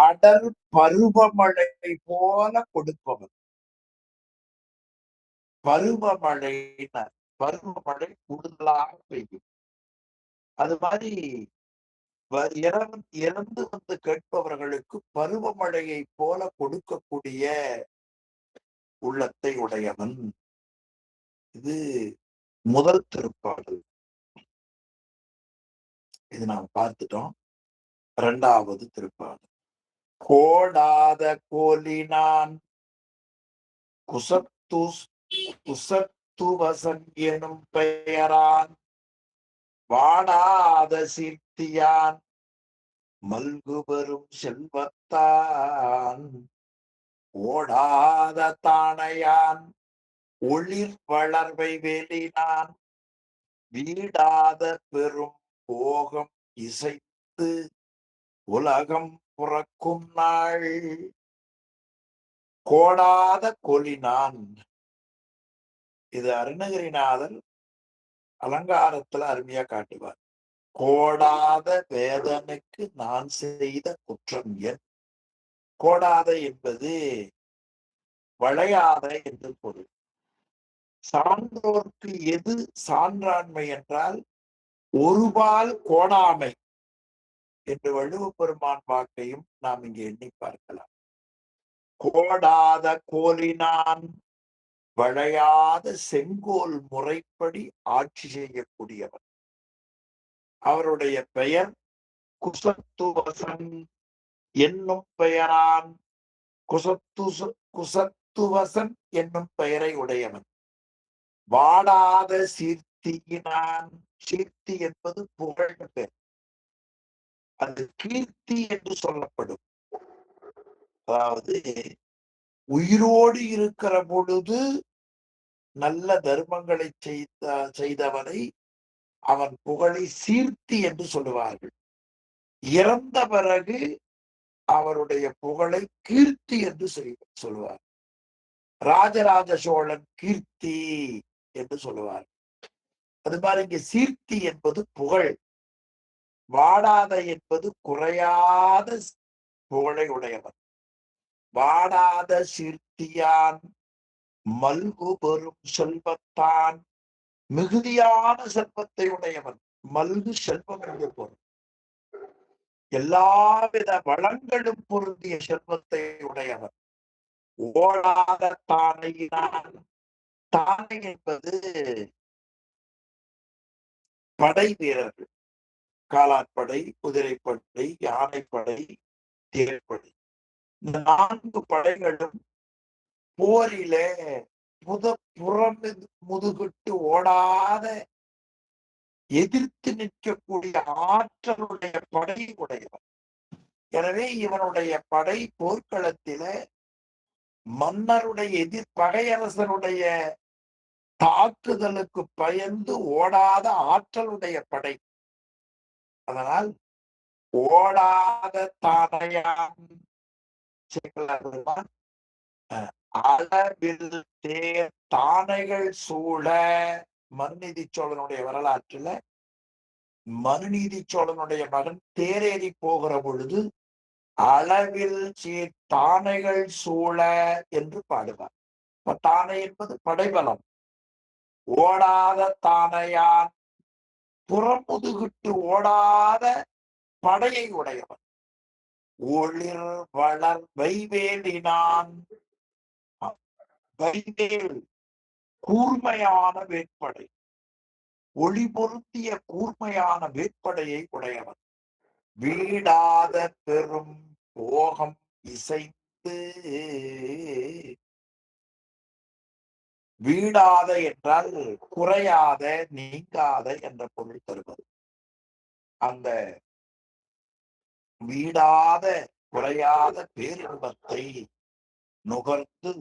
அடர் பருவமழை போல கொடுப்பவன். பருவமழையினர் பருவமழை கூடுதலாக பெய்யும். அது மாதிரி இறந்து வந்து கேட்பவர்களுக்கு பருவமழையை போல கொடுக்கக்கூடிய உள்ளத்தை உடையவன். இது முதல் திருப்பாடல். இது நாம் பார்த்துட்டோம். 2வது திருப்பாடல். கோடாத கோலினான் குசத்துவசன் எனும் பெயரான் வாடாத சீர்த்தியான் மல்கு பெறும் செல்வத்தான் ஓடாத தானையான் ஒளிர் வளர்வை வேலினான் வீடாத பெரும் போகம் இசைத்து உலகம் புறக்கும் நாள். கோடாத கொலினான். இது அருணகிரிநாதர் அலங்காரத்துல அருமையா காட்டுவார். கோடாத வேதனுக்கு நான் செய்த குற்றம் என். கோடாத என்பது வளையாத என்று பொருள். சான்றோர்க்கு எது சான்றாண்மை என்றால் ஒருபால் கோடாமை என்று வள்ளுவப்பெருமான் வாக்கையும் நாம் இங்கே எண்ணி பார்க்கலாம். கோடாத கோலினான் வளையாத செங்கோல் முறைப்படி ஆட்சி செய்யக்கூடியவர். அவருடைய பெயர் குசத்துவசன் என்னும் பெயரான். குசத்துவசன் என்னும் பெயரை உடையவன். வாடாத சீர்த்தியினான். சீர்த்தி என்பது புகழ் பெயர். அது கீர்த்தி என்று சொல்லப்படும். அதாவது உயிரோடு இருக்கிற பொழுது நல்ல தர்மங்களை செய்தவனை அவன் புகழை சீர்த்தி என்று சொல்லுவார்கள். இறந்த பிறகு அவருடைய புகழை கீர்த்தி என்று சொல்லுவார். ராஜராஜ சோழன் கீர்த்தி என்று சொல்லுவார். அது மாதிரி இங்க சீர்த்தி என்பது புகழ். வாடாத என்பது குறையாத புகழை உடையவன். வாடாத சீர்த்தியான் மல்கு பெறும் செல்வத்தான். மிகுதியான செல்வத்தை உடையவன். மல்கு செல்வம் என்று பொருள். எல்லாவித வளங்களும் பொருந்திய செல்வத்தை உடையவன். ஓடாத தானையினான். தானை என்பது படை வீரர்கள். காலாட்படை, குதிரைப்படை, யானைப்படை, தேர்ப்படை. இந்த 4 படைகளும் போரிலே புறம் முதுகிட்டு ஓடாத எதிர்த்து நிற்கக்கூடிய ஆற்றலுடைய படை உடையவன். எனவே இவனுடைய படை போர்க்களத்தில மன்னருடைய பகையரசனுடைய தாக்குதலுக்கு பயந்து ஓடாத ஆற்றலுடைய படை. அதனால் ஓடாத தானையான் அளவில் தேர் தானைகள் சூழ. மனுநீதி சோழனுடைய வரலாற்றுல மனுநீதி சோழனுடைய மகன் தேரேறி போகிற பொழுது அளவில் தானைகள் சூழ என்று பாடுவார். தானை என்பது படைபலம். ஓடாத தானையான் புறமுதுகிட்டு ஓடாத படையை உடையவன். ஒளிர் வளர் வைவேலினான். வைவேல் கூர்மையான வேட்படை. ஒளி பொருத்திய கூர்மையான வேட்படையை உடையவன். வீடாத பெரும் போகம் இசைத்து. வீடாத என்றால் குறையாத நீங்காத என்ற பொருள் தருவது. அந்த வீடாத குறையாத பேரின்பத்தை நுகர்ந்து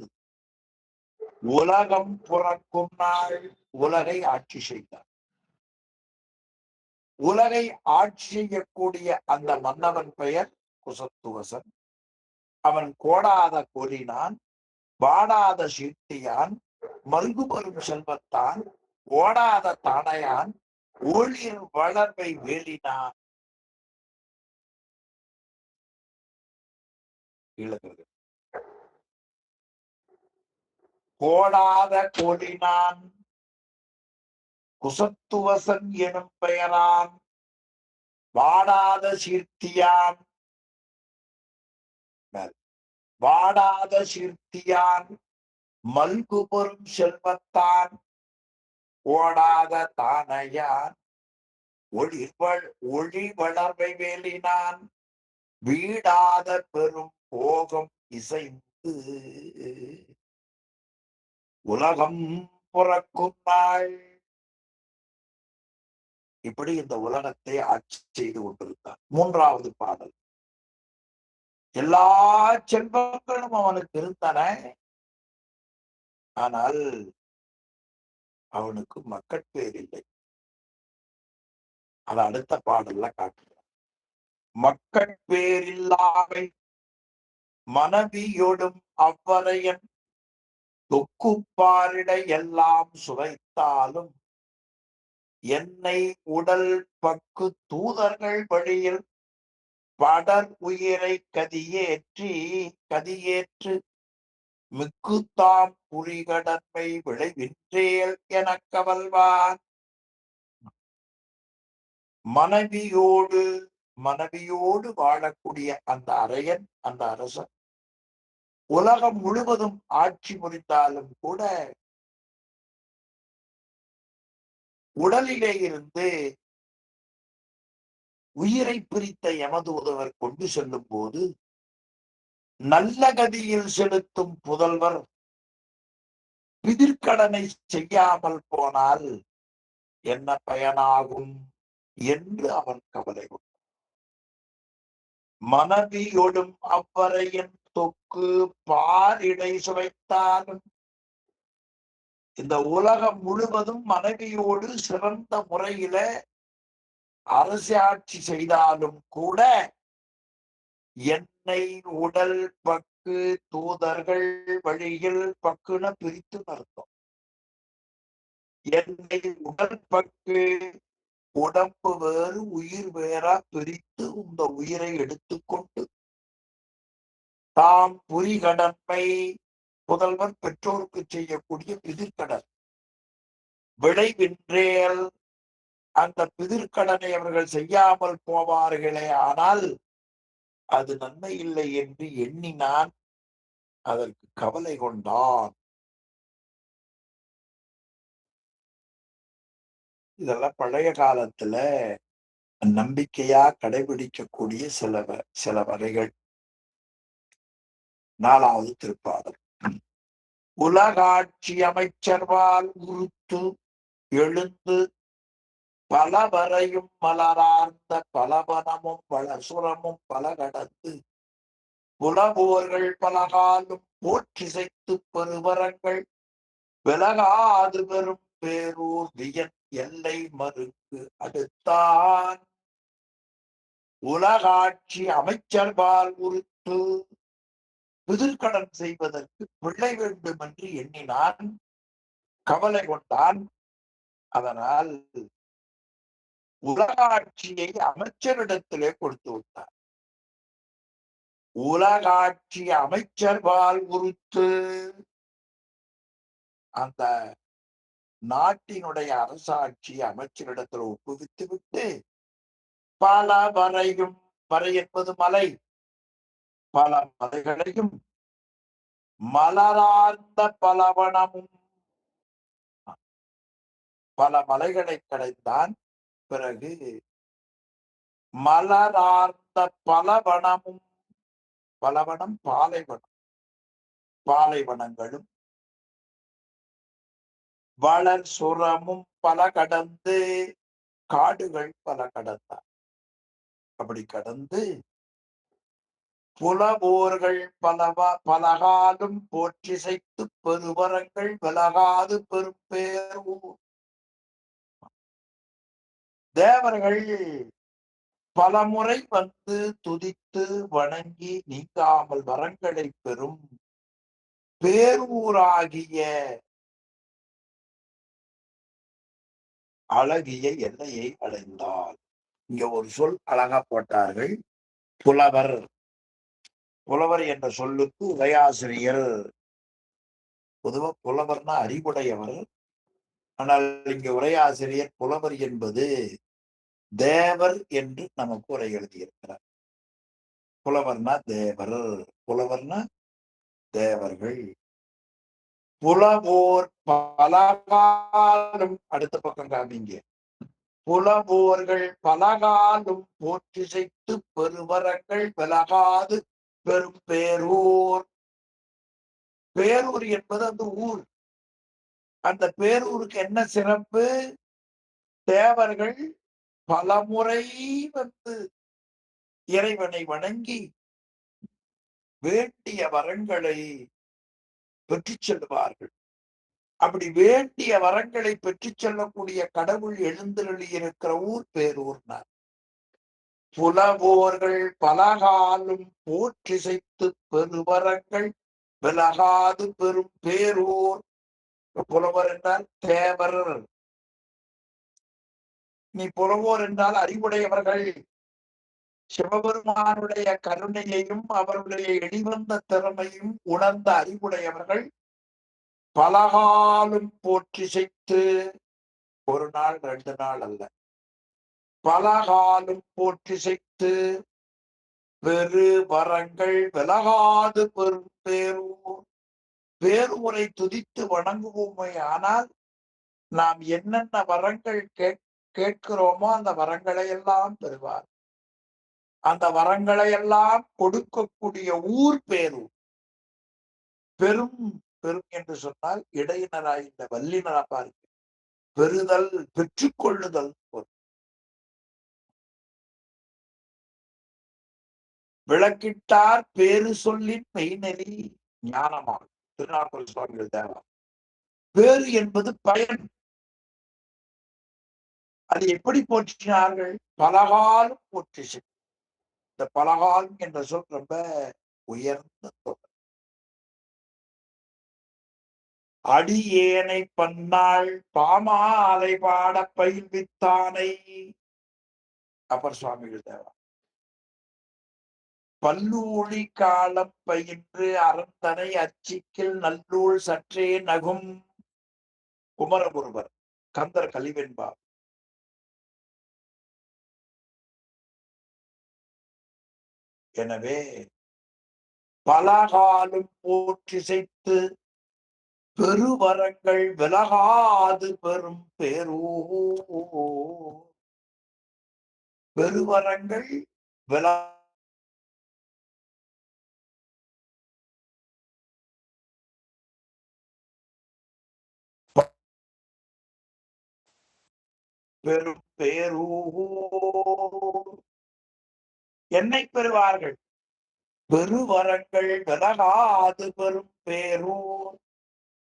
உலகம் புறக்கும் நாள் உலகை ஆட்சி செய்தார். உலகை ஆட்சி செய்யக்கூடிய அந்த மன்னவன் பெயர் குசத்துவசன். அவன் கோடாத கோலினான், வாடாத சீர்த்தியான், மல்கு பெறும் செல்வத்தான், ஓடாத தானையான், ஒளிர் வளர்வை வேலினான். இழந்தது. கோடாத கோடினான் குசத்துவசன் எனும் பெயரான் வாடாத சீர்த்தியான் வாடாத சீர்த்தியான் மல்கு பெறும் செல்வத்தான் ஓடாத தானையான் ஒளி வளர்வை வேலினான் வீடாத பெரும் போகம் இசைந்து உலகம் புறக்கும் நாள். இப்படி இந்த உலகத்தை ஆட்சி செய்து கொண்டிருந்தார். 3வது பாடல். எல்லா செல்வங்களும் அவனுக்கு இருந்தன. ஆனால் அவனுக்கு மக்கட்பேர் இல்லை. அது அடுத்த பாடல்ல காட்டுகிறார். மக்கட்பேர் இல்லாமை மனைவியோடும் அவ்வரையன் தொக்குப்பாரிடை எல்லாம் சுவைத்தாலும் என்னை உடல் பக்கு தூதர்கள் வழியில் படர் உயிரை கதியேற்று மிக்குத்தாம் புரிகடன்மை விளைவின்றேல் எனக் கவல்வான். மனைவியோடு வாழக்கூடிய அந்த அரையன், அந்த அரசன் உலகம் முழுவதும் ஆட்சி புரிந்தாலும் கூட உடலிலே இருந்து உயிரை பிரித்த யமதூதவர் கொண்டு செல்லும் போது நல்ல கதியில் செலுத்தும் புதல்வர் பிதிர்க்கடனை செய்யாமல் போனால் என்ன பயனாகும் என்று அவன் கவலை கொண்டான். மனைவியோடும் அவ்வரையன் தொக்கு பாரிடை சுவைத்தாலும் இந்த உலகம் முழுவதும் மனைவியோடு சிறந்த முறையில அரசாட்சி செய்தாலும் கூட என்னை உடல் பக்கு தூதர்கள் வழியில் பக்குன பிரித்து அர்த்தம். என்னை உடல் பக்கு உடம்பு வேறு உயிர் வேறா பிரித்து இந்த உயிரை எடுத்துக்கொண்டு தாம் புரிகடன்மை புதல்வர் பெற்றோருக்கு செய்யக்கூடிய பிதிர்க்கடன் விளைவின்றேல் அந்த பிதிர்க்கடனை அவர்கள் செய்யாமல் போவார்களே ஆனால் அது நன்மை இல்லை என்று எண்ணினான். அதற்கு கவலை கொண்டான். இதெல்லாம் பழைய காலத்துல நம்பிக்கையா கடைபிடிக்கக்கூடிய சில வரைகள். 4வது திருப்பாடல். உலகாட்சி அமைச்சர்வால் உறுத்து எழுந்து பலவரையும் மலரார்ந்த பலவனமும் பலசுரமும் பல கடந்து புலவோர்கள் பலகாலும் போற்றிசைத்து பெருவரங்கள் விலகாது பெறும் பேரூர் வியன் எல்லை மறுக்கு அடுத்தான். உலகாட்சி அமைச்சர்பால் உறுத்து பிதிர்க்கடன் செய்வதற்கு பிள்ளை வேண்டும் என்று எண்ணினான். கவலை கொண்டான். அதனால் உலகாட்சியை அமைச்சரிடத்திலே கொடுத்து விட்டார். உலகாட்சி அமைச்சர்பால் உறுத்து அந்த நாட்டினுடைய அரசாட்சி அமைச்சரிடத்தில் ஒப்புவித்து விட்டு பல வரையும், வரை என்பது மலை, பல மலைகளையும் மலரார்ந்த பலவனமும் பல மலைகளை கடைந்தான். பிறகு மலரார்ந்த பலவனமும், பலவனம் பாலைவனம், பாலைவனங்களும் வளர் சுரமும் பல கடந்து காடுகள் பல கடந்தான். அப்படி கடந்து புலவோர்கள் பலகாலும் போற்றிசைத்து பெருவரங்கள் விலகாது பெரும் பேரூர். தேவர்கள் பலமுறை வந்து துதித்து வணங்கி நீங்காமல் வரங்களை பெறும் பேரூராகிய அழகிய எல்லையை அடைந்தார். இங்க ஒரு சொல் அழகா போட்டார்கள், புலவர். புலவர் என்ற சொல்லுக்கு உரையாசிரியர். பொதுவா புலவர்னா அறிவுடையவர். ஆனால் இங்க உரையாசிரியர் புலவர் என்பது தேவர் என்று நமக்கு உரை எழுதியிருக்கிறார். புலவர்னா தேவர், புலவர்னா தேவர்கள். புலவோர் பலகாலும், அடுத்த பக்கம் காமிங்க. புலவோர்கள் பலகாலும் போற்றிசைத்து பெருவரங்கள் விலகாது பெரும் பேரூர். பேரூர் என்பது அந்த ஊர். அந்த பேரூருக்கு என்ன சிறப்பு? தேவர்கள் பலமுறை வந்து இறைவனை வணங்கி வேண்டிய வரங்களை பெற்றுச் செல்வார்கள். அப்படி வேண்டிய வரங்களை பெற்றுச் செல்லக்கூடிய கடவுள் எழுந்தருளி இருக்கிற ஊர் பேரூர்னார். புலவோர்கள் பலகாலும் போற்றிசைத்து பெருவரங்கள் விலகாது பெரும் பேரூர். புலவர் என்றால் தேவர். நீ புலவோர் என்றால் அறிவுடையவர்கள். சிவபெருமானுடைய கருணையையும் அவருடைய எளிவந்த திறமையும் உணர்ந்த அறிவுடையவர்கள் பலகாலும் போற்றிசைத்து, ஒரு நாள் 2 நாள் அல்ல, பலகாலும் போற்றிசைத்து பெரு வரங்கள் விலகாது பெரும் பேரூர். பேரூரை துதித்து வணங்குவோமே ஆனால் நாம் என்னென்ன வரங்கள் கேட்கிறோமோ அந்த வரங்களை எல்லாம் பெறுவார். அந்த வரங்களை எல்லாம் கொடுக்கக்கூடிய ஊர் பேரூர். பெரும் பெரும் என்று சொன்னால் இடையினராய் இந்த வல்லினரா பாருங்க. பெறுதல், பெற்றுக்கொள்ளுதல். விளக்கிட்டார் பேரு சொல்லின் மெய்நெறி ஞானமாகும். திருநாவுக்கரசு சுவாமிகள் தேவா. பேரு என்பது பயன். அது எப்படி போற்றினார்கள்? பலகாலும் போற்றி. இந்த பலகாலம் என்ற சொல் ரொம்ப உயர்ந்த சொல். அடியேனை பன்னாள் பாமாலை பாட பயில்வித்தானை. அப்பர் சுவாமிகள் தேவா. பல்லூழி காலம் பயின்று அறந்தனை அச்சிக்கில் நல்லூழ் சற்றே நகும். குமரகுருவர், கந்தர் கலிவெண்பா. எனவே பலகாலும் போற்றிசைத்து பெருவரங்கள் விலகாது பெரும் பேரூ. பெருவரங்கள் வில பெரும் பேரூ. என்னை பெறுவார்கள். பெருவரங்கள் விலகாது பெரும் பேரூர்.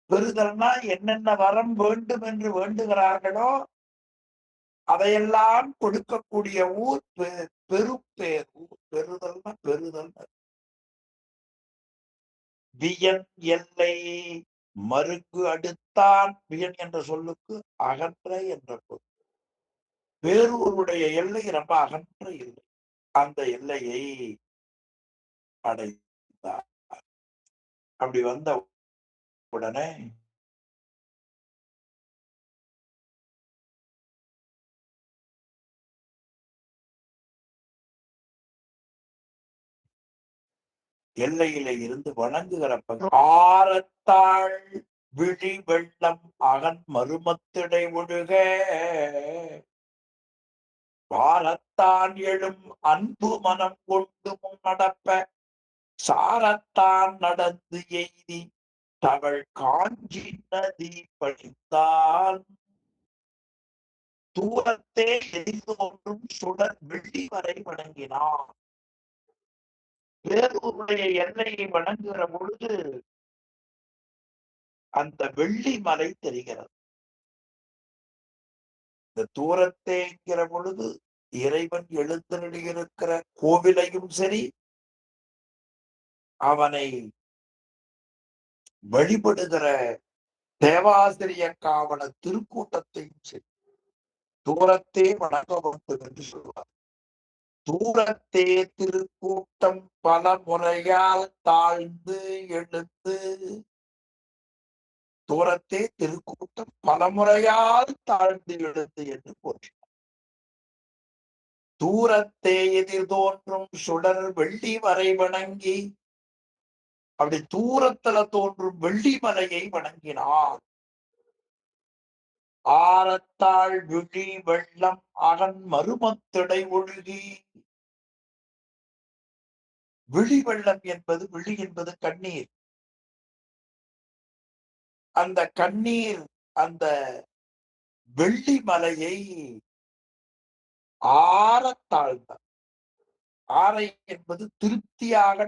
பெறுதல்னா என்னென்ன வரம் வேண்டும் என்று வேண்டுகிறார்களோ அதையெல்லாம் கொடுக்கக்கூடிய ஊர் பெருப்பேரூர். பெறுதல்னா பெறுதல். வியன் எல்லை மருங்கு அடுத்தான். வியன் என்ற சொல்லுக்கு அகன்ற என்ற பொருள். பேரூருடைய எல்லை ரொம்ப அகன்ற எல்லை. அந்த எல்லையை அடைந்தார். அப்படி வந்த உடனே எல்லையில இருந்து வணங்குகிற ஆரத்தாள் விழி வெள்ளம் அகன் மருமத்திடை ஒழுக வாரத்தான் எழும் அன்பு மனம் கொண்டு முன்னடப்ப சாரத்தான் நடந்து எய்தி தவள் காஞ்சி நதி பழித்தான். தூரத்தே எரிந்து ஒன்றும் சுடர் வெள்ளி வரை வணங்கினான். பேரூருடைய எல்லையை வணங்குகிற பொழுது அந்த வெள்ளி மலை தெரிகிறது. இந்த தூரத்தேங்கிற பொழுது இறைவன் எழுந்தருளியிருக்கிற கோவிலையும் சரி, அவனை வழிபடுகிற தேவாசிரிய காவல திருக்கூட்டத்தையும் சரி தூரத்தே வணங்க வேண்டும் என்று சொல்வார். தூரத்தே திருக்கூட்டம் பல முறையால் தாழ்ந்து எழுந்து, தூரத்தே திருக்கூட்டம் பலமுறையால் தாழ்ந்து எழுந்து என்று போற்றி. தூரத்தே எதிர் தோன்றும் சுடர் வெள்ளி வரை வணங்கி, அப்படி தூரத்துல தோன்றும் வெள்ளிமலையை வணங்கினார். ஆரத்தாள் விழி வெள்ளம் அகன் மருமத்திடை ஒழுகி, விழி வெள்ளம் என்பது, விழி என்பது கண்ணீர். அந்த கண்ணீர் அந்த வெள்ளி மலையை ஆரத்தாழ்ந்தார். ஆரை என்பது திருப்தியாக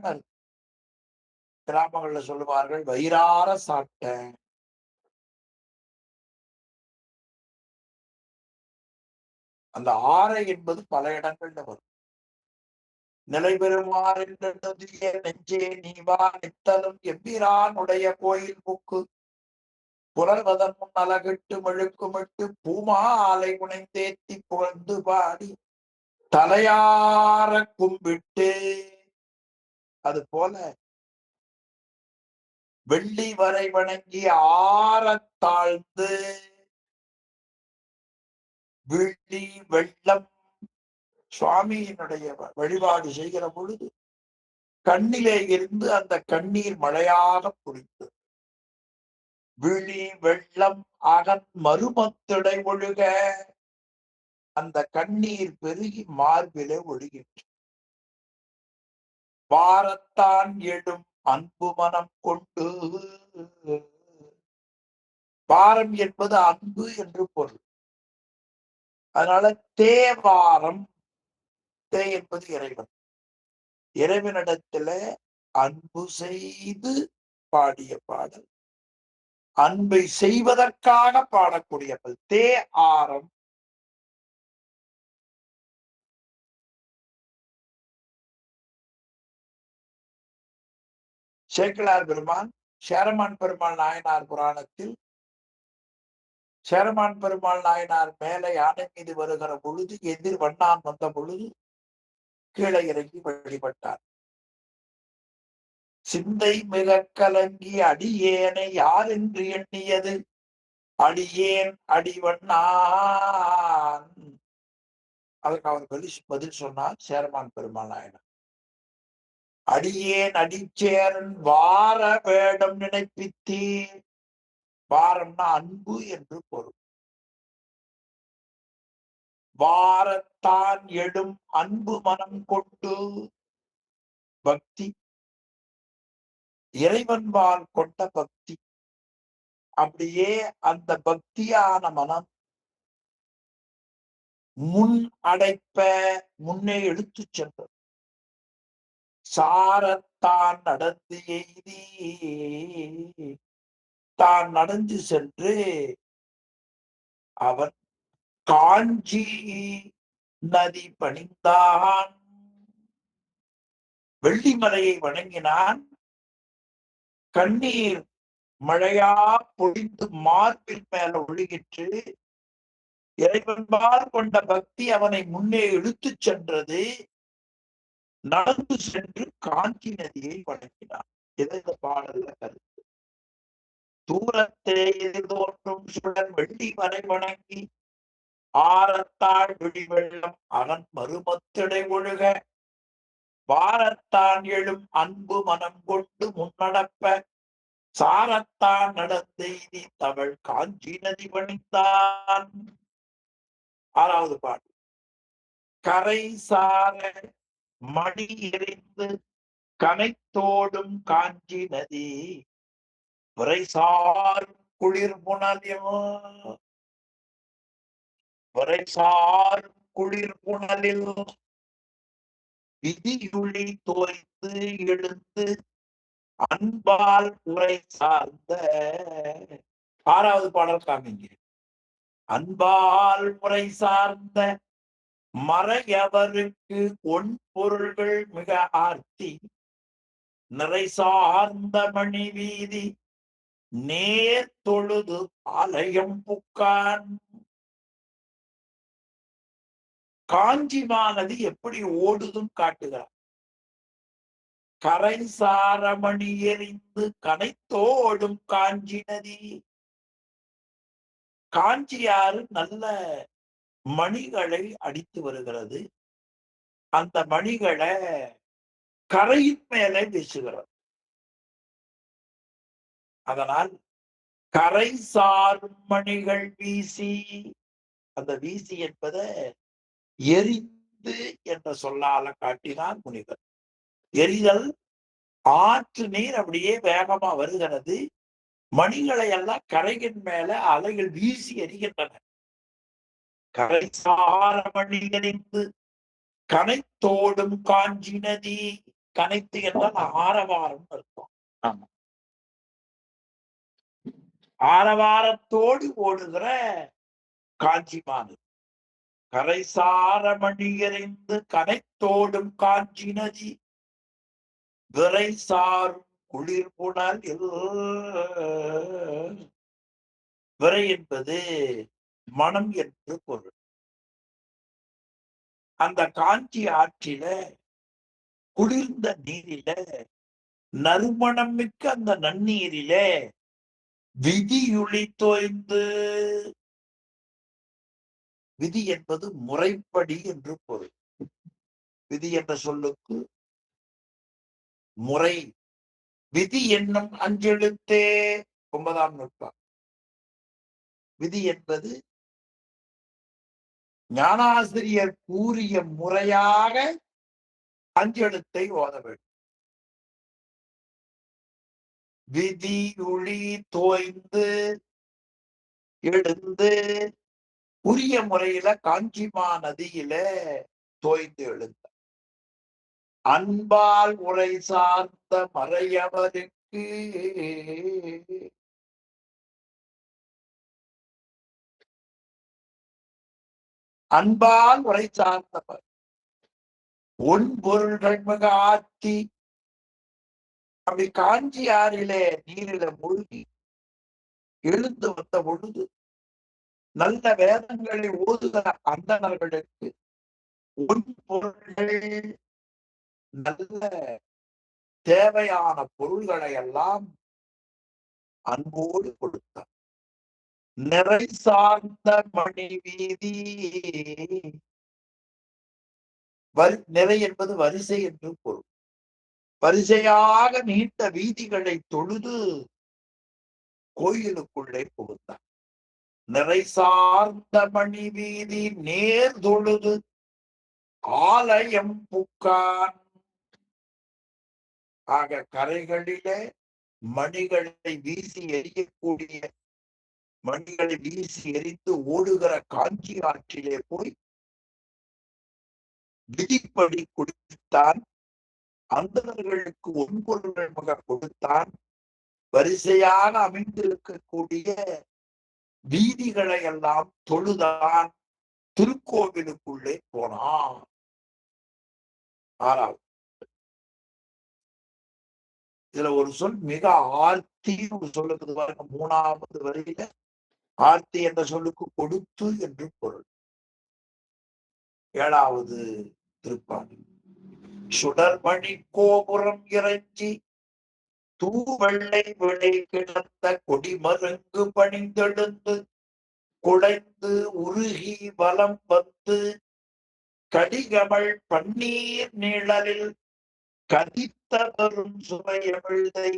கிராமங்கள்ல சொல்லுவார்கள், வயிறார சாப்பிட்டேன். அந்த ஆரை என்பது பல இடங்கள்ல வரும். நிலை பெறுமாறு நெஞ்சே நீவா நித்தலும் எம்பிரானுடைய கோயில் புக்கு புலர்வதன் முன் அலகிட்டு மெழுக்குமிட்டு பூமா ஆலை உணைந்தேத்தி புகழ்ந்து பாடி தலையார கும்பிட்டு, அது போல வெள்ளி வரை வணங்கி ஆறத் தாழ்ந்து விழி வெள்ளம் சுவாமியினுடைய வழிபாடு செய்கிற பொழுது கண்ணிலே இருந்து அந்த கண்ணீர் மழையாக பொழிந்தது. விழி வெள்ளம் அகன் மருமத்திடை ஒழுக, அந்த கண்ணீர் பெருகி மார்பிலே ஒழுகிற்று. வாரத்தான் எழும் அன்பு மனம் கொண்டு, வாரம் என்பது அன்பு என்று பொருள். அதனால தேவாரம், தே என்பது இறைவன். இறைவனிடத்துல அன்பு செய்து பாடிய பாடல், அன்பை செய்வதற்காக பாடக்கூடிய தே ஆரம். சேக்கிழார் பெருமான் சேரமான் பெருமாள் நாயனார் புராணத்தில், சேரமான் பெருமாள் நாயனார் மேலே யானை மீது வருகிற பொழுது எதிர் வண்ணான் வந்த பொழுது கீழே இறங்கி வழிபட்டார். சிந்தை மிக கலங்கி அடியேனை யார் என்று எண்ணியது அடியேன் அடிவண்ணான். அதற்கு அவர் பதில் சொன்னார் சேரமான் பெருமாள் நாயனார், அடியேன் அடிச்சேரன் வார வேடம் நினைப்பித்தீர். வாரம்னா அன்பு என்று பொருள். வாரத்தான் எடும் அன்பு மனம் கொண்டு, பக்தி, இறைவன்பால் கொண்ட பக்தி. அப்படியே அந்த பக்தியான மனம் முன் அடைப்ப முன்னே எடுத்துச் சென்றது. சாரத்தான் நடந்து எய்தி, தான் நடந்து சென்று அவன் காஞ்சி நதி பணிந்தான். வெள்ளிமலையை வணங்கினான். கண்ணீர் மழையா பொழிந்து மார்பில் மேல ஒழுகிற்று. இறைவன்பால் கொண்ட பக்தி அவனை முன்னே இழுத்துச் சென்றது. நடந்து சென்று காஞ்சி நதியை வணங்கினான். இது இந்த பாடல்ல கருத்து. தூரத்தே எதிர்தோன்றும் சுடர் வெள்ளி வரை வணங்கி, ஆரத்தாள் விழி வெள்ளம் அகன் மருமத்திடை ஒழுக, வாரத்தான் எழும் அன்பு மனம் கொண்டு முன்னடப்ப, சாரத்தான் நடந்தெய்தி தமிழ் காஞ்சி நதி பணிந்தான். ஆறாவது பாட்டு. கரை சார மணி எறிந்து கனைத்தோடும் காஞ்சி நதி, விரைசாரும் குளிர் புனலில், விரைசாரும் குளிர் புனலில் விதியுளி தோய்ந்து எழுந்து அன்பால் உரை சார்ந்த. ஆறாவது பாடல் காமிங்க. அன்பால் உரை சார்ந்த மறையவருக்கு ஒன் பொருள்கள் மிக ஆர்த்தி, நிறை சார்ந்த மணி வீதி நேர் தொழுது ஆலயம் புக்கான். காஞ்சிமானது எப்படி ஓடுதும் காட்டுகிறார். கரை சாரமணி எறிந்து கனைத்தோடும் காஞ்சி நதி. காஞ்சியாறு நல்ல மணிகளை அடித்து வருகிறது. அந்த மணிகளை கரையின் மேலே வீசுகிறது. அதனால் கரை சாரும் மணிகள் வீசி, அந்த வீசி என்பதை எரிந்து என்ற சொல்லால காட்டினார் முனிவர். எரிதல், ஆற்று நீர் அப்படியே வேகமா வருகிறது. மணிகளை எல்லாம் கரையின் மேல அலைகள் வீசி எரிகின்றன. கரை சார மணி எரிந்து கனைத்தோடும் காஞ்சி நதி. கனைத்து என்றால் ஆரவாரம் இருக்கும். ஆமா, ஆரவாரத்தோடு ஓடுகிற காஞ்சிமானது. கரை சார மணி எறிந்து கனைத்தோடும் காஞ்சி நதி. விரை சாரும் குளிர் புனல். விரை என்பது மனம் என்று பொருள். அந்த காஞ்சி ஆற்றில குளிர்ந்த நீரில நறுமணம் மிக்க அந்த நன்னீரிலே விதியுளி தோய்ந்து. விதி என்பது முறைப்படி என்று பொருள். விதி என்ற சொல்லுக்கு முறை. விதி என்னும் அஞ்செழுத்தே 9ஆம் நூற்றாண்டு. விதி என்பது ஞானாசிரியர் கூறிய முறையாக அஞ்செழுத்தை ஓத வேண்டும். விதி ஒளி தோய்ந்து எழுந்து உரிய முறையில காஞ்சிமா நதியில தோய்ந்து எழுந்த அன்பால் உரை சார்ந்த மறையவருக்கு. அன்பால் உரை சார்ந்தவர் உன் பொருள்கள் மிக ஆத்தி. அப்படி காஞ்சி ஆறிலே நீரில மூழ்கி எழுந்து வந்த பொழுது நல்ல வேதங்களை ஓதுகிற அந்தணர்களுக்கு உன் பொருள்கள், நல்ல தேவையான பொருள்களை எல்லாம் அன்போடு கொடுத்தார். நிறை சார்ந்த மணி வீதி. நிறை என்பது வரிசை என்று பொருள். வரிசையாக நீண்ட வீதிகளை தொழுது கோயிலுக்குள்ளே புகுந்தார். நிறை சார்ந்த மணி வீதி நேர் தொழுது ஆலயம் புக்கான். ஆக கரைகளிலே மணிகளை வீசி எரியக்கூடிய, மணிகளை வீசி எரிந்து ஓடுகிற காஞ்சி ஆற்றிலே போய் விதிப்படி குடித்தான். அந்தணர்களுக்கு ஒன்பொருள்கள் மிக கொடுத்தான். வரிசையாக அமைந்திருக்கக்கூடிய வீதிகளை எல்லாம் தொழுதான். திருக்கோவிலுக்குள்ளே போனான். ஆறாவது, இதுல ஒரு சொல் மிக ஆர்த்தி ஒரு சொல்லுக்கு பாருங்க. 3வது வரியில ஆர்த்தி என்ற சொல்லுக்கு கொடுத்து என்று பொருள். 7வது திருப்பாடல். சுடர்மணி கோபுரம் இறைஞ்சி தூவெள்ளை விளை கிடந்த கொடிமருங்கு பணிந்தெழுந்து குழைந்து உருகி வலம் வந்து கடிகமள் பன்னீர் நிழலில் கதித்த வரும் சுவையமிழ்தை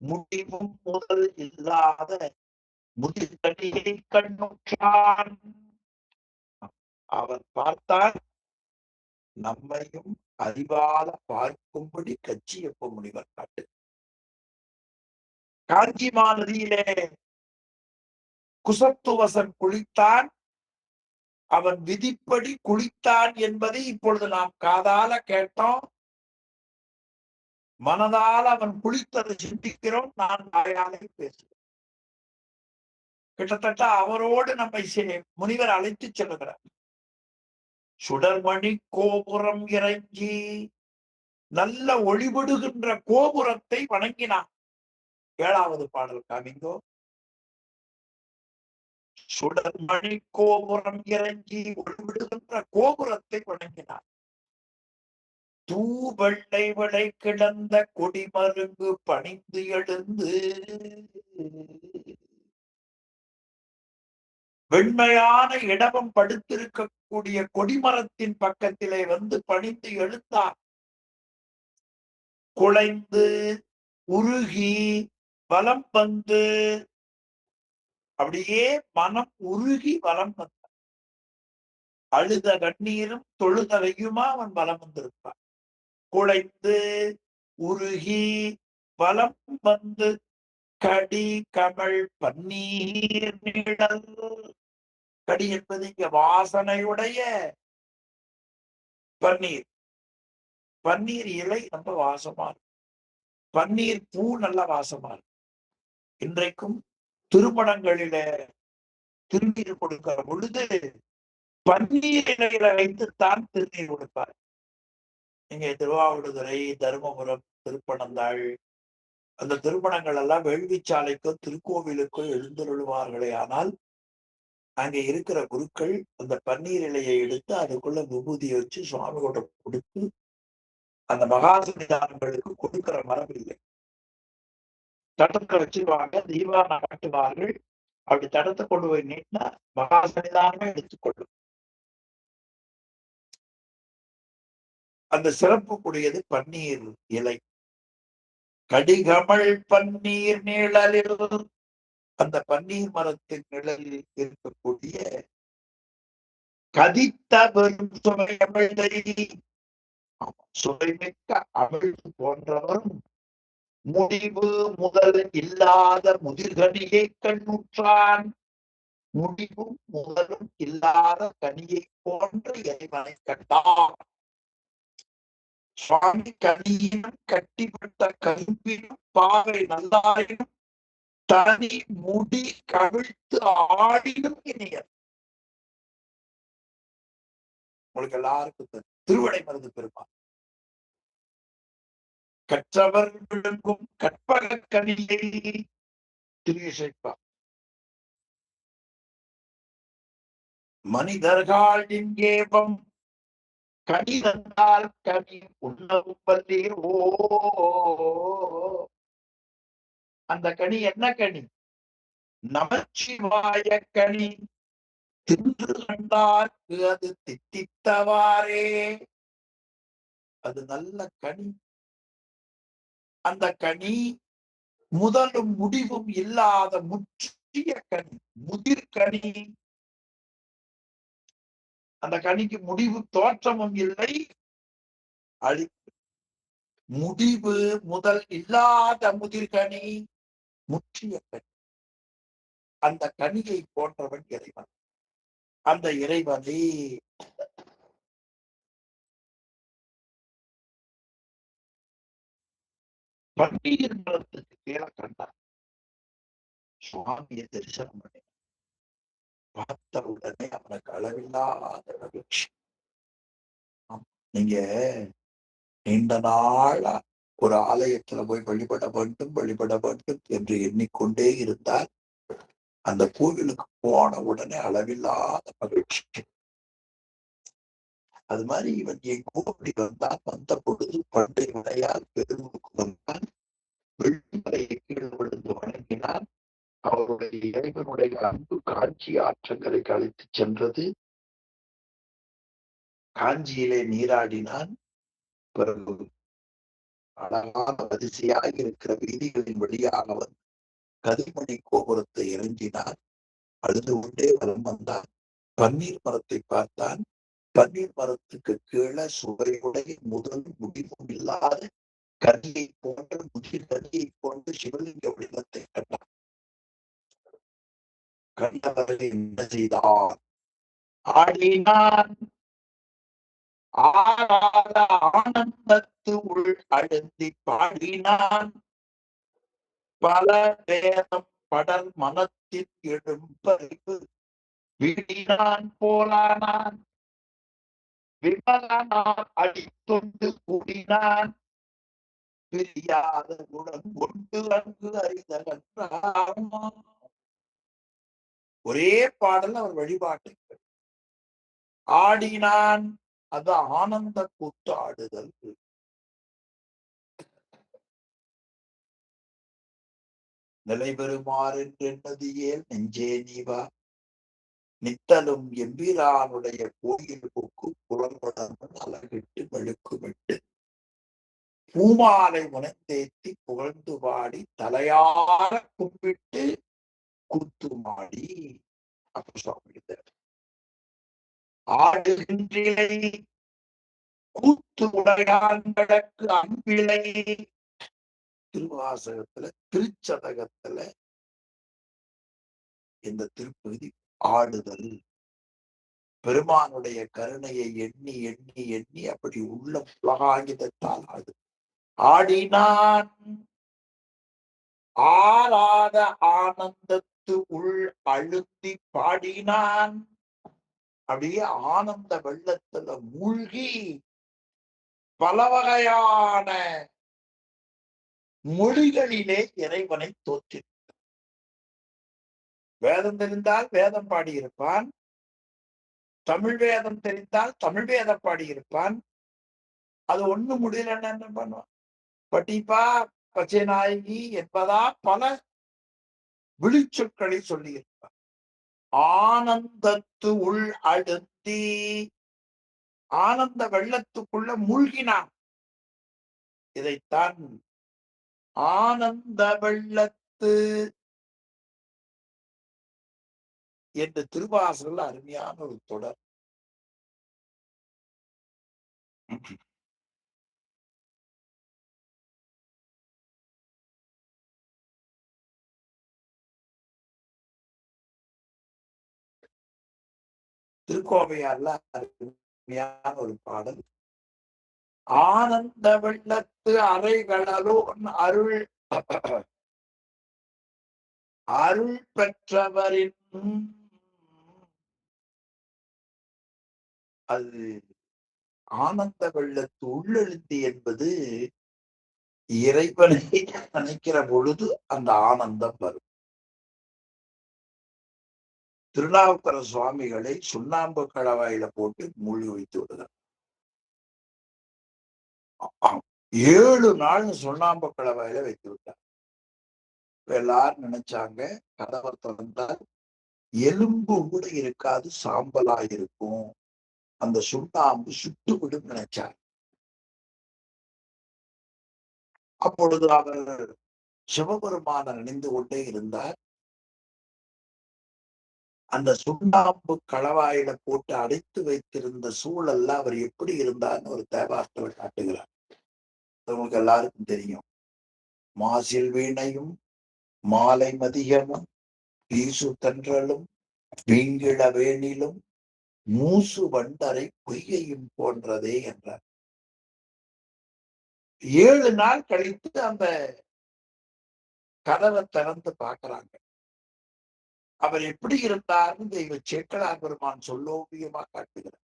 முடிவும் முதல் இல்லாத முதிர்கடியை கண்ணுற்றான். அவர் பார்த்தால் நம்மையும் அறிவால பார்க்கும்படி கச்சியப்ப முனிவர் காட்டு. காஞ்சிமா நதியிலே குசத்துவசன் குளித்தான். அவன் விதிப்படி குளித்தான் என்பதை இப்பொழுது நாம் காதால கேட்டோம். மனதால் அவன் குளித்ததை சிந்திக்கிறோம். நான் வாயாலே பேசுகிறேன். கிட்டத்தட்ட அவரோடு நம்மை முனிவர் அழைத்து செல்லுகிறார். சுடர்மணி கோபுரம் இறங்கி நல்ல ஒளிபடுகின்ற கோபுரத்தை வணங்கினான். 7வது பாடல் காமிங்கோ. சுடர்மணி கோபுரம் இறங்கி ஒளிவிடுகின்ற போன்ற கோபுரத்தை வணங்கினார். தூவெள்ளை விடை கிடந்த கொடிமருங்கு பணிந்து எழுந்து வெண்மையான இடமும் படுத்திருக்கக்கூடிய கொடிமரத்தின் பக்கத்திலே வந்து பணிந்து எழுந்தார். குலைந்து உருகி வலம் வந்து அப்படியே மனம் உருகி வலம் வந்த அழுத கண்ணீரும் தொழுதலையுமா அவன் வலம் வந்திருப்பான். குலைந்து உருகி வலம் வந்து கடி கமழ் பன்னீர் நிழல். கடி என்பது இங்க வாசனையுடைய பன்னீர். பன்னீர் இலை ரொம்ப வாசமா இருக்கும். பன்னீர் பூ நல்ல வாசமா இருக்கும். இன்றைக்கும் திருமணங்களில திருநீர் கொடுக்கிற பொழுது பன்னீர் இலையில வைத்துத்தான் திருநீர் கொடுப்பார். நீங்க திருவாவடுதுறை, தருமபுரம், திருப்பனந்தாள் அந்த திருமணங்கள் எல்லாம் வேள்விச்சாலைக்கோ திருக்கோவிலுக்கோ எழுந்தருளுவார்களே. ஆனால் அங்க இருக்கிற குருக்கள் அந்த பன்னீர் இலையை எடுத்து அதுக்குள்ள விபூதியை வச்சு சுவாமியோட கொடுத்து அந்த மகாசன்னிதானங்களுக்கு கொடுக்கிற மரபு இல்லை. தட்டத்தை வச்சிருவாங்க, தீபாவளி காட்டுவார்கள். அப்படி தடத்தை கொண்டு போய் நீட்டினா மகாசன்னிதானமே எடுத்துக்கொள்ளும். அந்த சிறப்புக்குரியது பன்னீர் இலை. கடிகமழ் பன்னீர் நிழலில், அந்த பன்னீர் மரத்தின் நிழலில் இருக்கக்கூடிய கதித்த பெரும் சுமையமிழ்தை, சுவைமிக்க அமிழ்து போன்றவரும் முடிவு முதல் இல்லாத முதிர்கனியை கண்ணுற்றான். முடிவும் முதலும் இல்லாத கனியை போன்ற இறைவனை கண்டான். சுவாமி கனியினும் கட்டிவிட்ட கரும்பினும் பாவை நல்லாயினும் தனி முடி கவிழ்த்து ஆடினும் இனியர். உங்களுக்கு எல்லாருக்கும் திருவடை மருந்து பெருமாள் கற்றவர் விழுங்கும் கற்பக கனியை திரிசைப்பார். மனிதர்கள் இங்கேவம் கனி தந்தால் கனி உண்ணவும் வல்லீர். ஓ, அந்த கனி என்ன கனி? நமச்சிவாய கனி. தின்று கண்டார்க்கு அது தித்தித்தவாறே. அது நல்ல கனி. அந்த கனி முதலும் முடிவும் இல்லாத முற்றிய கனி, முதிர்கனி. அந்த கனிக்கு முடிவு தோற்றமும் இல்லை, அழிப்பு. முடிவு முதல் இல்லாத முதிர்கனி, முற்றிய கனி. அந்த கனியை போன்றவன் இறைவன். அந்த இறைவனை பன்னீர் மரத்துக்கு கீழே கண்டார். சுவாமியை தரிசனம் பண்ணி பார்த்த உடனே அவனுக்கு அளவில்லாத மகிழ்ச்சி. நீங்க நீண்ட நாளா ஒரு ஆலயத்துல போய் வழிபட வேண்டும் என்று எண்ணிக்கொண்டே இருந்தால் அந்த கோவிலுக்கு போன உடனே அளவில்லாத மகிழ்ச்சி. அது மாதிரி இவன் எங்கோ அப்படி வந்தான். வந்த பொழுது பண்டை விடையால் பெருமுக்கு வந்தான். வெள்ளிமலையை கீழ் விழுந்து வணங்கினான். அவருடைய இறைவனுடைய அன்பு காஞ்சி ஆற்றங்கரைக்கு அழைத்து சென்றது. காஞ்சியிலே நீராடினான். பிறகு அழகான வரிசையாக இருக்கிற வீதிகளின் வழியாக வந்து கதிர்மணி கோபுரத்தை இறங்கினான். அழுது கொண்டே வலம் வந்தான். பன்னீர் மரத்தை பார்த்தான். பன்னீர் மரத்துக்கு கீழே சுவையுடைய முதல் முடிவும் இல்லாத கனியை போன்ற முதிர் கனியை போன்ற சிவலிங்க வடிவத்தை கண்டான். கண்டவரை என்ன செய்தான்? ஆடினான். ஆடாத ஆனந்தத்து உள் அழுந்தி பாடினான். பல வேதம் படர் மனத்தில் எழும்பறிவு விடினான் போலானான். விமலனான் அடித்தொண்டு கூடினான். பிரியாத குணம் கொண்டு அங்கு அறிதல். ஒரே பாடல் அவர் வழிபாட்டு ஆடினான். அது ஆனந்த கூத்து ஆடுதல். நிலைபெறுமாறு என்னது ஏல் நெஞ்சே நீவா, நித்தலும் எம்பிரானுடைய கோயில் புக்கு புலன்படமும் அலகிட்டு மெழுக்குமிட்டு பூமாலை முனைந்தேத்தி புகழ்ந்து பாடி தலையார கும்பிட்டு கூத்துமாடி. அப்ப சுவாமி ஆடுகின்றிலை கூத்து உடையான் கிழக்கு அம்பிளை. திருவாசகத்துல திருச்சதகத்துல இந்த திருப்பகுதி ஆடுதல். பெருமானுடைய கருணையை எண்ணி எண்ணி எண்ணி அப்படி உள்ள புலகாங்கிதத்தால் ஆடு. ஆடினான் ஆறாத ஆனந்தத்து உள் அழுத்தி பாடினான். அப்படியே ஆனந்த வெள்ளத்துல மூழ்கி பல வகையான மொழிகளிலே இறைவனை தோற்றி. வேதம் தெரிந்தால் வேதம் பாடியிருப்பான், தமிழ் வேதம் தெரிந்தால் தமிழ் வேதம் பாடியிருப்பான். அது ஒண்ணு முடியலன்னு என்ன பண்ணுவான்? பட்டிப்பா பச்சை நாயகி என்பதா பல விழிச்சொற்களை சொல்லியிருப்பார். ஆனந்தத்து உள் அழுத்தி ஆனந்த வெள்ளத்துக்குள்ள மூழ்கினான். இதைத்தான் ஆனந்த வெள்ளத்து என்று திருவாசகல் அருமையான ஒரு தொடர். திருக்கோவையார்ல அருமையான ஒரு பாடல். ஆனந்த வெள்ளத்து அறைகளோன் அருள் அருள் பெற்றவரின். அது ஆனந்த வெள்ளத்து உள்ளெழுத்தி என்பது இறைவனை நினைக்கிற பொழுது அந்த ஆனந்தம் வரும். திருநாவுக்கர சுவாமிகளை சுண்ணாம்பு கலவாயில போட்டு மூழ்கி வைத்து விடுகிறார். 7 நாள் சுண்ணாம்பு கலவாயில வைத்து விட்டார். எல்லாரும் நினைச்சாங்க கதவை திறந்தால் எலும்பு கூட இருக்காது, சாம்பலா இருக்கும், அந்த சுண்ணாம்பு சுட்டு விடும் நினைச்சார். அப்பொழுது அவர் சிவபெருமான நினைந்து கொண்டே இருந்தார். அந்த சுண்ணாம்பு களவாயில போட்டு அடைத்து வைத்திருந்த சூழல்ல அவர் எப்படி இருந்தார்னு ஒரு தேவாரத்தை காட்டுகிறார். உங்களுக்கு எல்லாருக்கும் தெரியும். மாசில் வீணையும் மாலை மதியமும் வீசு தென்றலும் வீங்கிழ வேணிலும் மூசு வண்டரை பொய்கையும் போன்றதே என்றார். 7 நாள் கழித்து அந்த கதவை திறந்து பார்க்கிறாங்க. அவர் எப்படி இருந்தார்னு தெய்வ சேக்கலார் பெருமான் சொல்லோவியமா காட்டுகிறார்.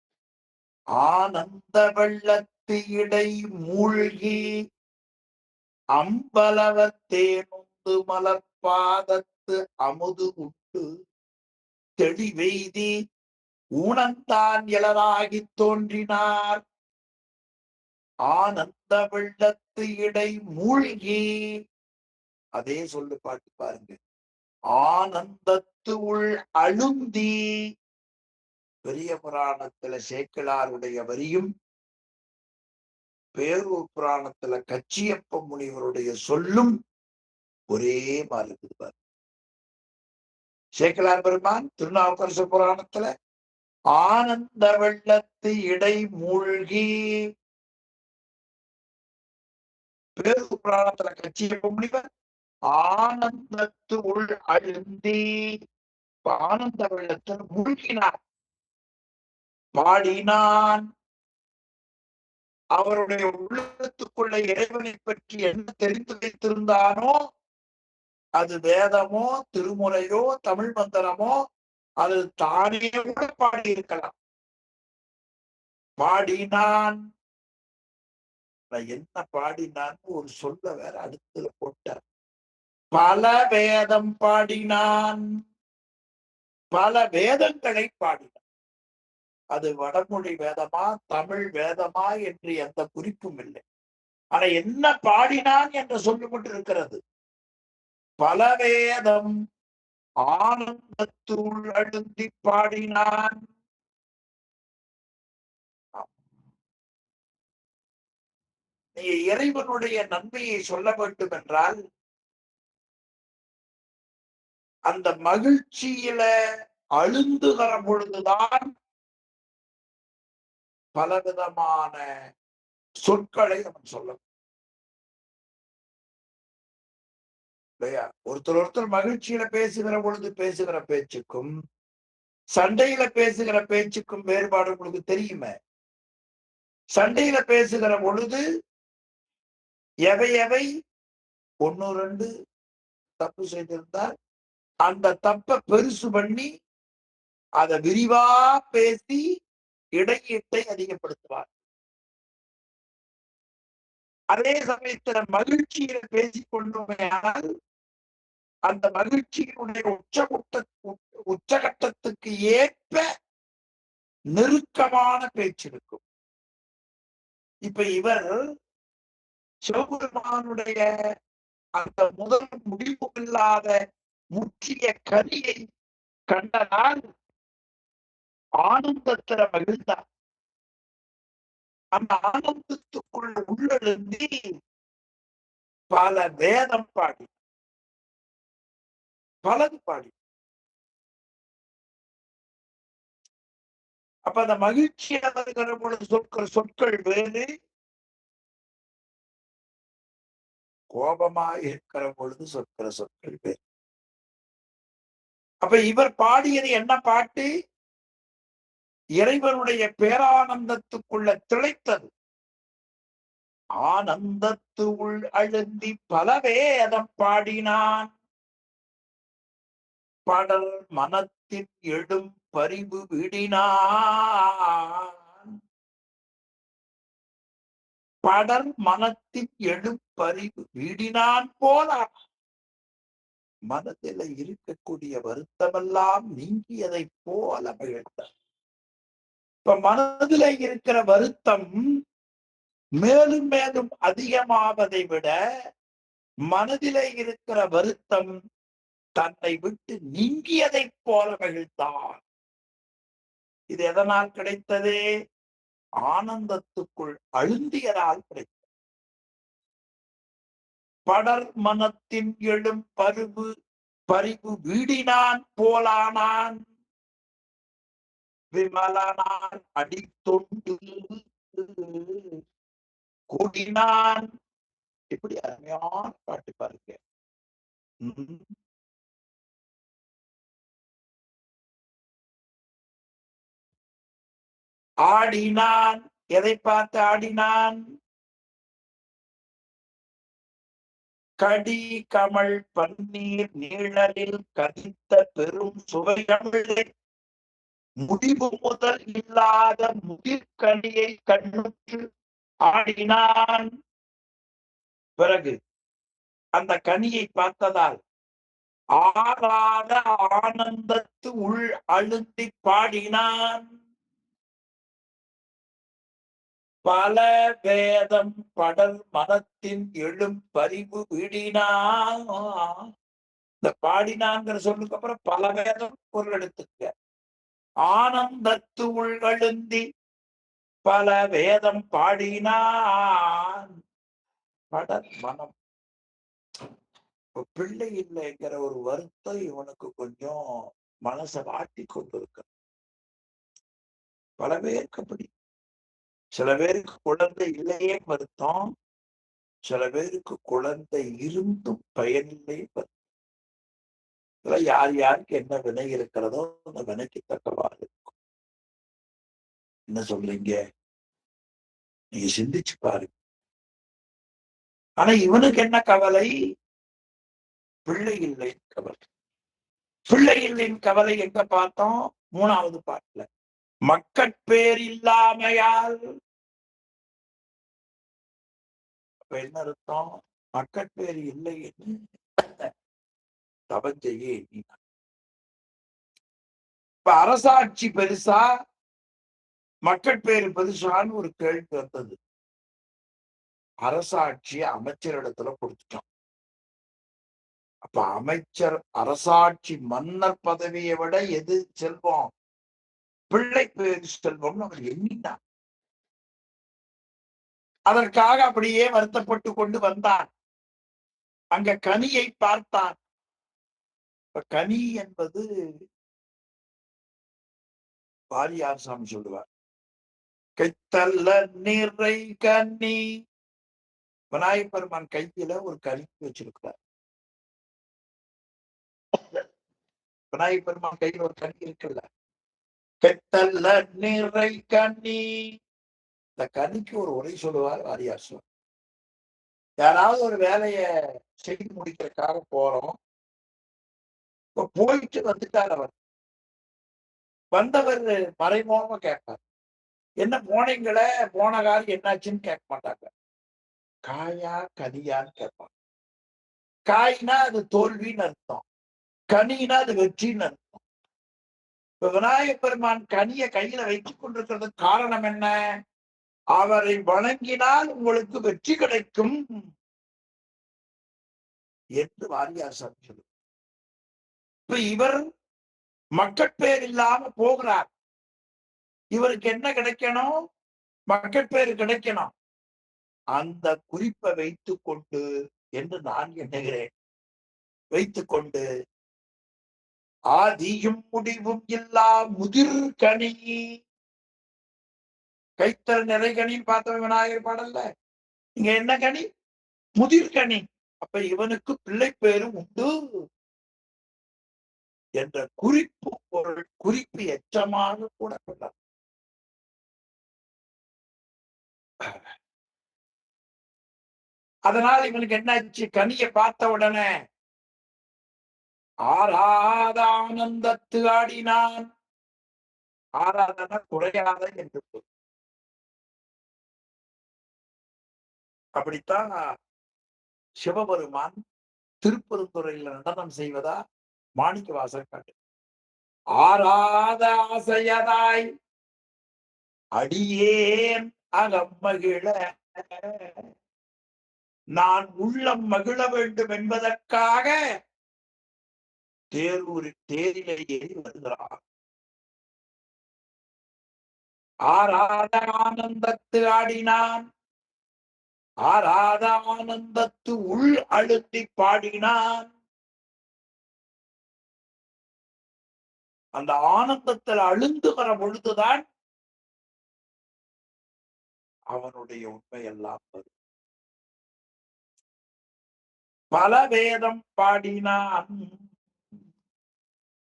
ஆனந்த வெள்ளத்து இடை மூழ்கி அம்பலவத்தேனுந்து மலர்பாதத்து அமுது உண்டு தெளிவெய்தி ஊனந்தான் எழலாகி தோன்றினார். ஆனந்த வெள்ளத்து இடை மூழ்கி, அதே சொல்லு பாட்டு பாருங்க. ஆனந்தத்து உள் அழுந்தி. பெரிய புராணத்துல சேக்கிழாருடைய வரியும் பேரூர் புராணத்துல கச்சியப்ப முனிவருடைய சொல்லும் ஒரே மாதிரி இருக்குது. சேக்கிழார் பெருமான் திருநாவுக்கரசு புராணத்துல ஆனந்த வெள்ளத்து இடை மூழ்கி, பேரூர் புராணத்துல கச்சியப்ப முனிவர் ஆனந்தத்து உள் அழுந்தி, ஆனந்த வெள்ளத்தில் மூழ்கினார். பாடினான். அவருடைய உள்ளத்துக்குள்ள இறைவனை பற்றி என்ன தெரிந்து வைத்திருந்தானோ, அது வேதமோ திருமுறையோ தமிழ் மந்திரமோ, அது தானே கூட பாடியிருக்கலாம். பாடினான். என்ன பாடினான்னு ஒரு சொல்ல வேற அடுத்துல போட்டார். பல வேதம் பாடினான். பல வேதங்களை பாடினான். அது வடமொழி வேதமா தமிழ் வேதமா என்று எந்த குறிப்பும் இல்லை. ஆனா என்ன பாடினான் என்ற சொல்லு மட்டும் இருக்கிறது. பல வேதம் ஆனந்தத்துள் அழுந்தி பாடினான். நீ இறைவனுடைய நன்மையை சொல்ல வேண்டும் என்றால் அந்த மகிழ்ச்சியில அழுந்துகிற பொழுதுதான் பலவிதமான சொற்களை அவன் சொல்ல இல்லையா? ஒருத்தர் மகிழ்ச்சியில பேசுகிற பொழுது பேசுகிற பேச்சுக்கும் சண்டையில பேசுகிற பேச்சுக்கும் வேறுபாடு உங்களுக்கு தெரியுமே. சண்டையில பேசுகிற பொழுது எவை எவை ஒன்னு ரெண்டு தப்பு செய்திருந்தால் அந்த தப்பை பெருசு பண்ணி அதை விரிவா பேசி இடையீட்டை அதிகப்படுத்துவார். அதே சமயத்துல மகிழ்ச்சியில பேசிக் கொண்டோமையானால் அந்த மகிழ்ச்சியினுடைய உச்சகட்டத்துக்கு ஏற்ப நெருக்கமான பேச்சு இருக்கும். இப்ப இவர் சிவபெருமானுடைய அந்த முதல் முடிவு இல்லாத முற்றிய கனியை கண்டனால் ஆனந்தத்தில மகிழ்ந்தார். அந்த ஆனந்தத்துக்குள்ள உள்ளெழுந்தி பல வேதம் பாடி பலது பாடி. அப்ப அந்த மகிழ்ச்சியா வருகிற பொழுது சொற்கள் வேறு, கோபமா இருக்கிற பொழுது சொற்கள் வேறு. அப்ப இவர் பாடியது என்ன பாட்டு? இறைவனுடைய பேரானந்தத்துக்குள்ள திளைத்தது. ஆனந்தத்து உள் அழுந்தி பல வேதம் பாடினான். படல் மனத்தின் எழும் பரிவு விடினான். படல் மனத்தின் எழும் பரிவு விடினான் போல மனதில் இருக்கக்கூடிய வருத்தமெல்லாம் நீங்கியதை போல மகிழ்ந்தார். இப்ப மனதில் இருக்கிற வருத்தம் மேலும் மேலும் அதிகமாவதை விட மனதிலே இருக்கிற வருத்தம் தன்னை விட்டு நீங்கியதை போல மகிழ்ந்தார். இது எதனால் கிடைத்தது? ஆனந்தத்துக்குள் அழுந்தியதால் கிடைத்தது. படர் மனத்தின் எழும் பரிவு வீடினான் போலானான். விமலனான் அடித்தொண்டு கூடினான். இப்படி அருமையான பாட்டு பாருங்க. ஆடினான். எதை பார்த்து ஆடினான்? கடி கமல் பன்னீர் நீழலில் கதித்த பெரும் சுவைகளை முடிவு முதல் இல்லாத முதிர்கனியை கண்ணுற்று ஆடினான். பிறகு அந்த கனியை பார்த்ததால் ஆறாத ஆனந்தத்து உள் அழுந்தி பாடினான். பல வேதம் படல் மனத்தின் எழும் பரிவு விடினான். இந்த பாடினாங்கிற சொல்லுக்கு அப்புறம் பல வேதம் பொருள் எடுத்துக்க. ஆனந்தத்து உள்கழுந்தி பல வேதம் பாடினான். படல் மனம். பிள்ளை இல்லைங்கிற ஒரு வருத்தம் இவனுக்கு கொஞ்சம் மனசை வாட்டி கொண்டு இருக்கு. பல பேருக்கு அப்படி. சில பேருக்கு குழந்தை இல்லையே வருத்தம், சில பேருக்கு குழந்தை இருந்தும் பயனில்லை வருத்தம். யார் யாருக்கு என்ன வினை இருக்கிறதோ அந்த வினைக்கு தக்கவாறு இருக்கும். என்ன சொல்றீங்க? நீங்க சிந்திச்சு பாருங்க. ஆனா இவனுக்கு என்ன கவலை? பிள்ளை இல்லை கவலை. பிள்ளை இல்லைன்னு கவலை எங்க பார்த்தோம்? 3வது பாட்டுல. மக்கட்பேர் இல்லாமையால். அப்ப என்ன அர்த்தம்? மக்கட்பேர் இல்லை என்று தவம் செய்ய எண்ணினான். இப்ப அரசாட்சி பெருசா மக்கள் பேரு பெருசான்னு ஒரு கேள்வி வந்தது. அரசாட்சியை அமைச்சரிடத்துல கொடுத்துட்டான். அப்ப அமைச்சர், அரசாட்சி, மன்னர் பதவியை விட எது செல்வம்? பிள்ளை பேரு செல்வம்னு அவர் எண்ணினார். அதற்காக அப்படியே வருத்தப்பட்டு கொண்டு வந்தார். அங்க கனியை பார்த்தார். கனி என்பது வாரியார் சாமி சொல்லுவார், கைத்தல்ல நிறை கனி. விநாயகப் பெருமான் கையில ஒரு கனி வச்சிருக்கிறார். விநாயகப் பெருமான் கையில ஒரு கனி இருக்குல்ல, கைத்தல்ல நிறை கனி. இந்த கனிக்கு ஒரு உரை சொல்லுவார் வாரியார் சாமி. யாராவது ஒரு வேலையை செய்து முடிக்கிறதுக்காக போறோம். இப்ப போயிட்டு வந்துட்டார் அவர். வந்தவர் மறைமுகமா கேட்பார், என்ன போனீங்களே, போன காலம் என்னாச்சுன்னு கேட்க மாட்டாங்க. காயா கனியான்னு கேட்பாங்க. காய்னா அது தோல்வின்னு அர்த்தம், கனினா அது வெற்றின்னு அர்த்தம். இப்ப விநாயகப் பெருமான் கனியை கையில வைத்துக் கொண்டிருக்கிறதுக்கு காரணம் என்ன? அவரை வணங்கினால் உங்களுக்கு வெற்றி கிடைக்கும் என்று வாரியார் சாமி சொல்லுவார். இப்ப இவர் மக்கட்பேர் இல்லாம போகிறார். இவருக்கு என்ன கிடைக்கணும்? மக்கட்பேர் கிடைக்கணும். அந்த குறிப்பை வைத்துக் கொண்டு என்று நான் எண்ணுகிறேன். வைத்துக் கொண்டு ஆதியும் முடிவும் இல்லா முதிர் கனி, கைத்தல் நிறை கனின்னு பார்த்தவன் விநாயகர் பாடல்ல. இங்க என்ன கனி? முதிர் கனி. அப்ப இவனுக்கு பிள்ளை பேரும் உண்டு என்ற குறிப்பு பொருள், குறிப்பு எச்சமாக கூட கொண்டார். அதனால் இவனுக்கு என்னாச்சு? கனியை பார்த்த உடனே ஆராத ஆனந்தத்து ஆடினான். ஆராதன குறையாத என்று. அப்படித்தான் சிவபெருமான் திருப்பெருந்துறையில நடனம் செய்வதா மாணிக்க வாசகர் காட்டு. ஆராத ஆசையதாய் அடியேன் அகம் மகிழ, நான் உள்ளம் மகிழ வேண்டும் என்பதற்காக தேரிலே ஏறி வருகிறார். ஆராத ஆனந்தத்து ஆடினான், ஆராத ஆனந்தத்து உள் அழுத்தி பாடினான். அந்த ஆனந்தத்தில் அழுந்துகிற பொழுதுதான் அவனுடைய உண்மை எல்லாம் வரும். பல வேதம் பாடினான்.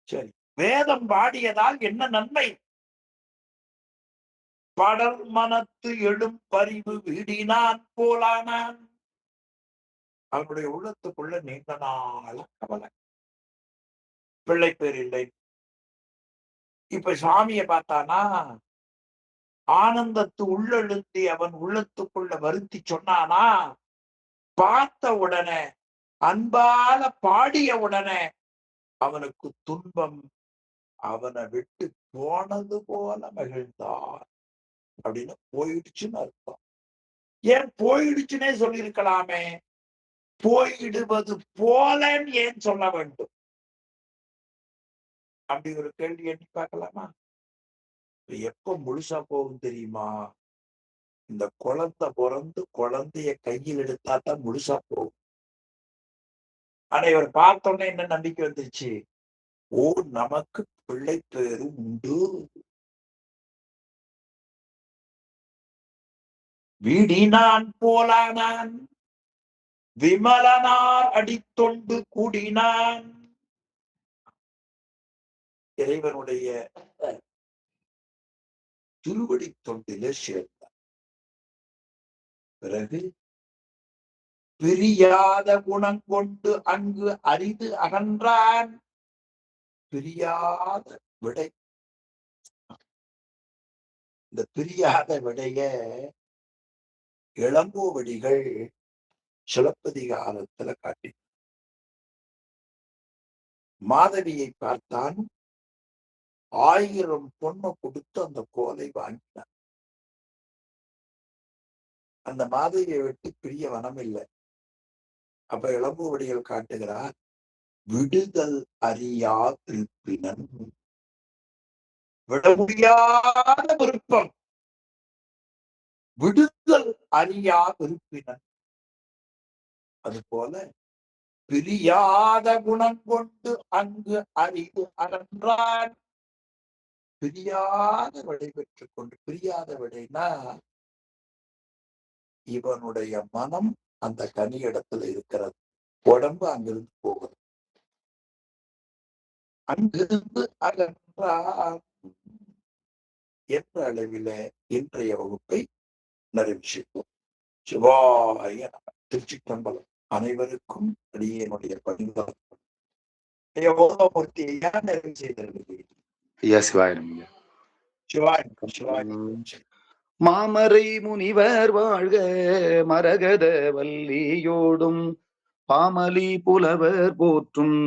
சரி, வேதம் பாடியதால் என்ன நன்மை? படர் மனத்து எழும் பரிவு விடினான் போலானான். அவனுடைய உள்ளத்துக்குள்ள நீண்ட நாள கவலை, பிள்ளை பேர் இல்லை. இப்ப சாமியை பார்த்தானா ஆனந்தத்து உள்ளெழுந்தி அவன் உள்ளத்துக்குள்ள வருத்தி சொன்னானா, பார்த்த உடனே, அன்பால பாடிய உடனே அவனுக்கு துன்பம் அவனை விட்டு போனது போல மகிழ்ந்தான். அப்படின்னு போயிடுச்சுன்னு அர்த்தம். ஏன் போயிடுச்சுன்னே சொல்லியிருக்கலாமே, போயிடுவது போலன்னு ஏன் சொல்ல வேண்டும்? அப்படி ஒரு கேள்வி எண்ணி பார்க்கலாமா? எப்ப முழுசா போகும் தெரியுமா? இந்த குழந்தை பிறந்து குழந்தைய கையில் எடுத்தா தான் முழுசா போகும். ஆனா இவர் பார்த்தோன்னே என்ன நம்பிக்கை வந்துருச்சு? ஓ, நமக்கு பிள்ளை பேரும் உண்டு. வீடினான் போலானான், விமலனார் அடித்தொண்டு கூடினான். இறைவனுடைய திருவடி தொண்டிலே சேர்ந்தார். பிறகு பிரியாத குணம் கொண்டு அங்கு அரிது அகன்றான். பிரியாத விடை. இந்த பிரியாத விடைய இளங்கோவடிகள் சிலப்பதிகாரத்துல காட்டி. மாதவியை பார்த்தான், 1000 பொண்ணை கொடுத்து அந்த கோலை வாங்கினார். அந்த மாதவியை விட்டு பிரிய வனம் இல்லை. அப்ப இளம்பூவடிகள் காட்டுகிறார், விடுதல் அறியா திருப்பினன், விட முடியாத விருப்பம், விடுதல் அறியா விருப்பினன். அது போல பிரியாத குணம் கொண்டு அங்கு அறிவு அகன்றான். பிரியாத விடை பெற்றுக் கொண்டு, பிரியாத விடைனா இவனுடைய மனம் அந்த கனி இடத்துல இருக்கிறது, உடம்பு அங்கிருந்து போகிறது. அங்கிருந்து அகன்றான் என்ற அளவில இன்றைய வகுப்பை நிறைவேற்றிப்போம். சிவாய நம. திருச்சிற்றம்பலம். அனைவருக்கும் அடியேனுடைய பணிவாக ஓதமூர்த்தி ஐயா நிறைவு செய்திருக்கிறேன். ஐயா சிவாயம். சிவாயம் சிவாயம். மாமரை முனிவர் வாழ்க, மரகத வல்லியோடும் பாமலி புலவர் போற்றும்